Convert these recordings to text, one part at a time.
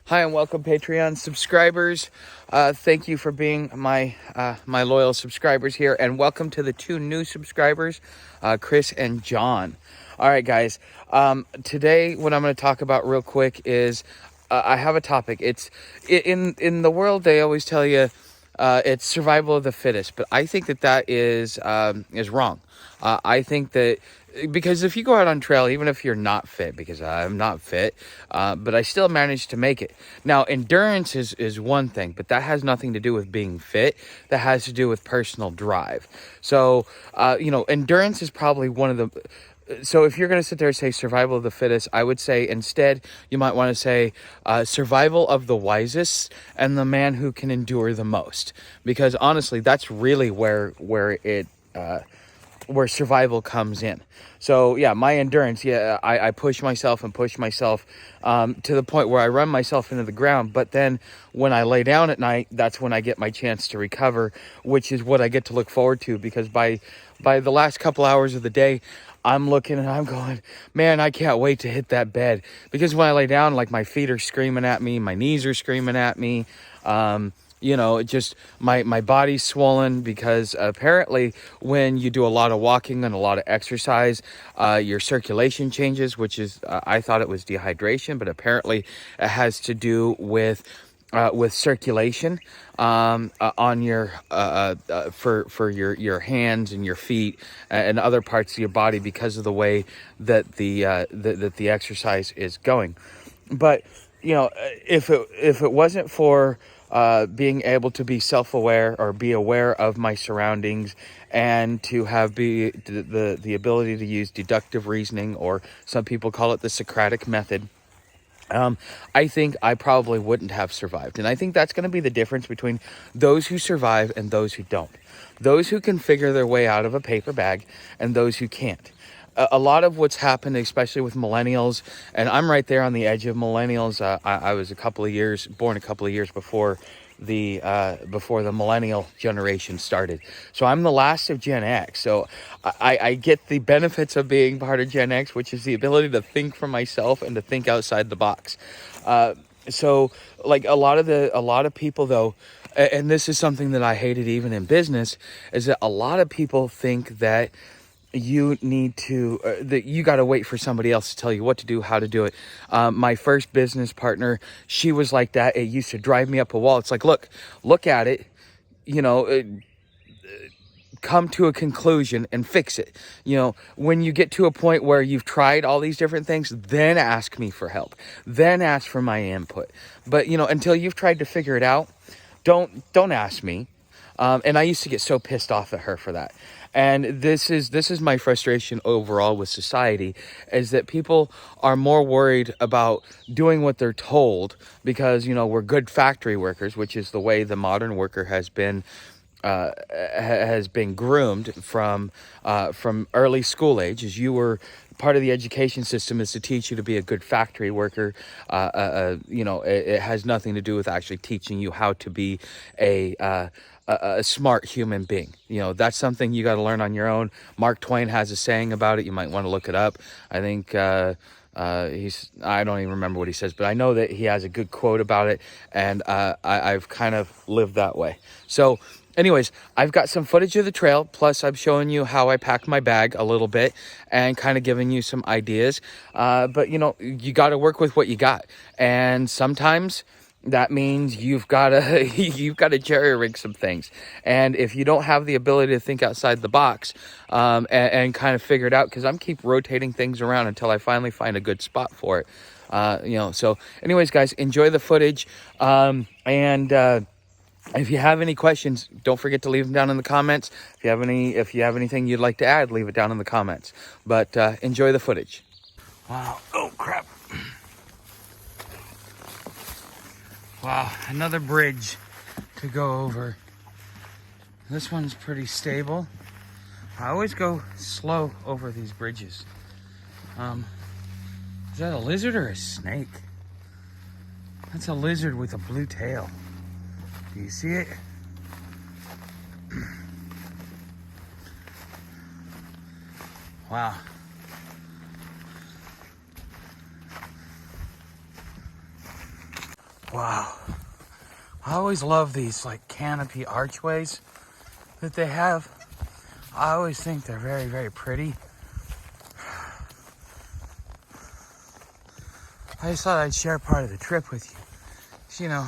Hi and welcome, Patreon subscribers. Thank you for being my loyal subscribers here, and welcome to the two new subscribers, Chris and John. All right, guys. Today, what I'm going to talk about real quick is I have a topic. It's in the world they always tell you it's survival of the fittest, but I think that is wrong. I think that because if you go out on trail, even if you're not fit, because I'm not fit, but I still managed to make it. Now, endurance is one thing, but that has nothing to do with being fit. That has to do with personal drive. So, endurance is probably one of the... So if you're going to sit there and say survival of the fittest, I would say instead you might want to say survival of the wisest and the man who can endure the most. Because honestly, that's really where survival comes in. So yeah, my endurance, I push myself to the point where I run myself into the ground. But then when I lay down at night, that's when I get my chance to recover, which is what I get to look forward to, because by the last couple hours of the day, I'm looking and I'm going, man, I can't wait to hit that bed. Because when I lay down, like, my feet are screaming at me, my knees are screaming at me. It just, my body's swollen, because apparently when you do a lot of walking and a lot of exercise, your circulation changes, which is, I thought it was dehydration, but apparently it has to do with circulation on your for your hands and your feet and other parts of your body, because of the way that the exercise is going. But if it wasn't for being able to be self-aware or be aware of my surroundings, and to have the ability to use deductive reasoning, or some people call it the Socratic method, I think I probably wouldn't have survived. And I think that's going to be the difference between those who survive and those who don't. Those who can figure their way out of a paper bag and those who can't. A lot of what's happened, especially with millennials, and I'm right there on the edge of millennials. I was born a couple of years before the millennial generation started. So I'm the last of Gen X. So I get the benefits of being part of Gen X, which is the ability to think for myself and to think outside the box. So like a lot of people though, and this is something that I hated even in business, is that a lot of people think that you need to that you got to wait for somebody else to tell you what to do, how to do it. My first business partner, she was like that. It used to drive me up a wall. It's like, look at it, come to a conclusion and fix it. When you get to a point where you've tried all these different things, then ask me for help, then ask for my input. But until you've tried to figure it out, don't ask me. And I used to get so pissed off at her for that. And this is my frustration overall with society, is that people are more worried about doing what they're told, because we're good factory workers, which is the way the modern worker has been groomed from early school age. As you were part of the education system is to teach you to be a good factory worker. It has nothing to do with actually teaching you how to be a smart human being. That's something you got to learn on your own. Mark Twain has a saying about it. You might want to look it up. I think I don't even remember what he says, but I know that he has a good quote about it, and I've kind of lived that way. So anyways, I've got some footage of the trail, plus I'm showing you how I pack my bag a little bit and kind of giving you some ideas. But you got to work with what you got, and sometimes that means you've got to jerry rig some things. And if you don't have the ability to think outside the box and kind of figure it out, because I'm keep rotating things around until I finally find a good spot for it. So anyways, guys, enjoy the footage. If you have any questions, don't forget to leave them down in the comments. If you have anything you'd like to add, leave it down in the comments. But enjoy the footage. Wow. Oh, crap. Wow, another bridge to go over. This one's pretty stable. I always go slow over these bridges. Is that a lizard or a snake? That's a lizard with a blue tail. Do you see it? Wow. Wow. I always love these like canopy archways that they have. I always think they're very, very pretty. I just thought I'd share part of the trip with you. So, you know,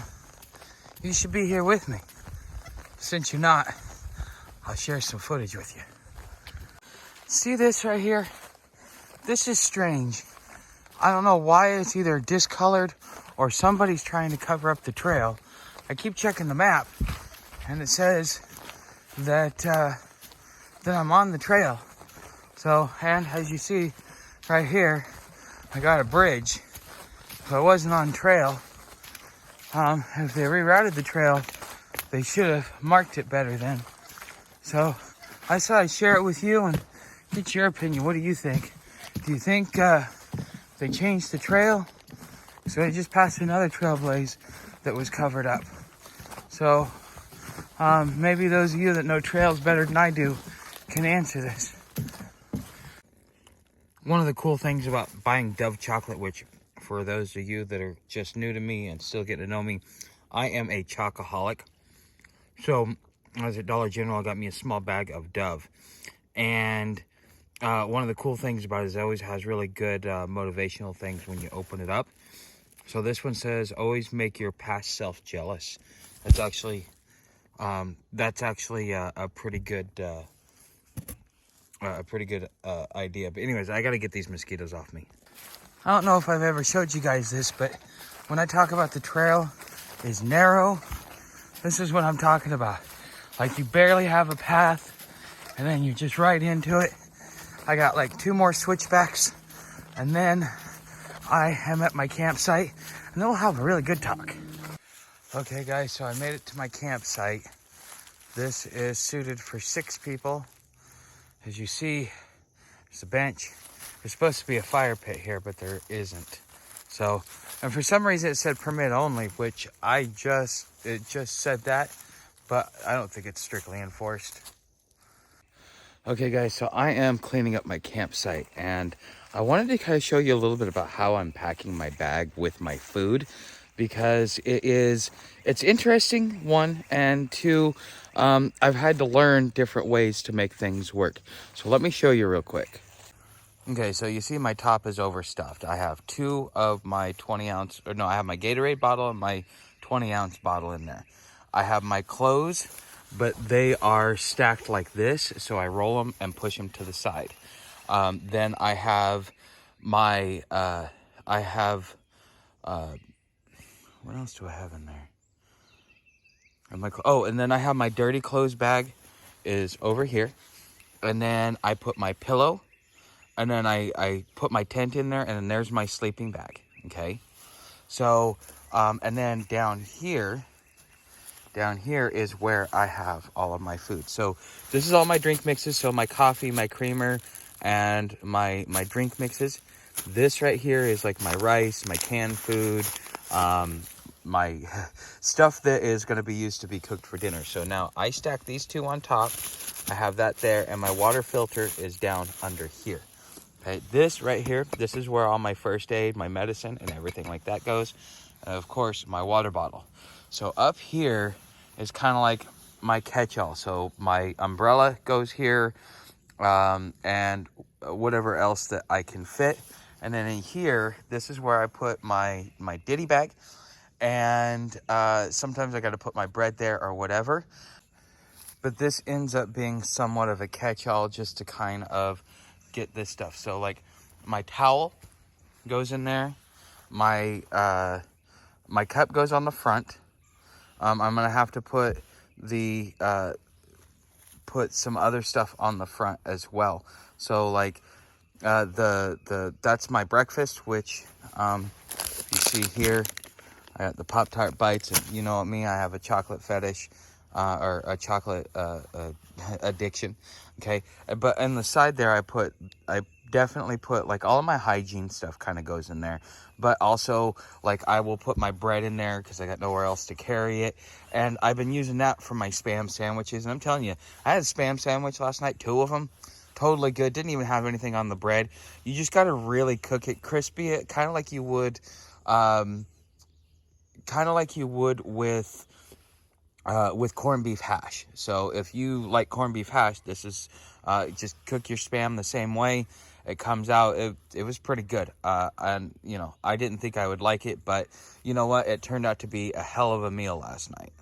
you should be here with me. Since you're not, I'll share some footage with you. See this right here? This is strange. I don't know why it's either discolored or somebody's trying to cover up the trail. I keep checking the map and it says that that I'm on the trail. So, and as you see right here, I got a bridge. If I wasn't on trail, if they rerouted the trail, they should have marked it better then. So I thought I'd share it with you and get your opinion. What do you think? Do you think they changed the trail? So I just passed another trailblaze that was covered up. So maybe those of you that know trails better than I do can answer this. One of the cool things about buying Dove chocolate, which for those of you that are just new to me and still getting to know me, I am a chocoholic. So I was at Dollar General, I got me a small bag of Dove. And one of the cool things about it is it always has really good motivational things when you open it up. So this one says, always make your past self jealous. That's actually a pretty good idea. But anyways, I got to get these mosquitoes off me. I don't know if I've ever showed you guys this, but when I talk about the trail is narrow, this is what I'm talking about. Like you barely have a path and then you're just right into it. I got like 2 more switchbacks and then I am at my campsite and then we'll have a really good talk. Okay guys, so I made it to my campsite. This is suited for 6 people. As you see, there's a bench. There's supposed to be a fire pit here, but there isn't. So, and for some reason it said permit only, which it just said that, but I don't think it's strictly enforced. Okay guys, so I am cleaning up my campsite and I wanted to kind of show you a little bit about how I'm packing my bag with my food, because it's interesting, 1, and 2, I've had to learn different ways to make things work. So let me show you real quick. Okay, so you see my top is overstuffed. I have 2 of my 20-ounce, or no, I have my Gatorade bottle and my 20-ounce bottle in there. I have my clothes, but they are stacked like this, so I roll them and push them to the side. Then I have my, what else do I have in there? And then I have my dirty clothes bag is over here. And then I put my pillow. And then I put my tent in there, and then there's my sleeping bag, okay? So, and then down here is where I have all of my food. So this is all my drink mixes, so my coffee, my creamer, and my drink mixes. This right here is like my rice, my canned food, my stuff that is going to be used to be cooked for dinner. So now I stack these 2 on top. I have that there, and my water filter is down under here. Okay, this right here, this is where all my first aid, my medicine, and everything like that goes. And of course, my water bottle. So up here is kind of like my catch-all. So my umbrella goes here, and whatever else that I can fit. And then in here, this is where I put my ditty bag. And sometimes I got to put my bread there or whatever. But this ends up being somewhat of a catch-all just to kind of get this stuff. So like my towel goes in there, my cup goes on the front. I'm gonna have to put some other stuff on the front as well. So like that's my breakfast, which you see here. I got the Pop-Tart bites, and you know what me, I have a chocolate fetish, or a chocolate addiction. Okay, but on the side there, I definitely put like all of my hygiene stuff kind of goes in there, but also like I will put my bread in there because I got nowhere else to carry it. And I've been using that for my Spam sandwiches, and I'm telling you, I had a Spam sandwich last night, 2 of them, totally good. Didn't even have anything on the bread. You just got to really cook it crispy, kind of like you would kind of like you would with corned beef hash. So if you like corned beef hash, this is just cook your Spam the same way. It comes out, it was pretty good. And, you know, I didn't think I would like it, but you know what? It turned out to be a hell of a meal last night.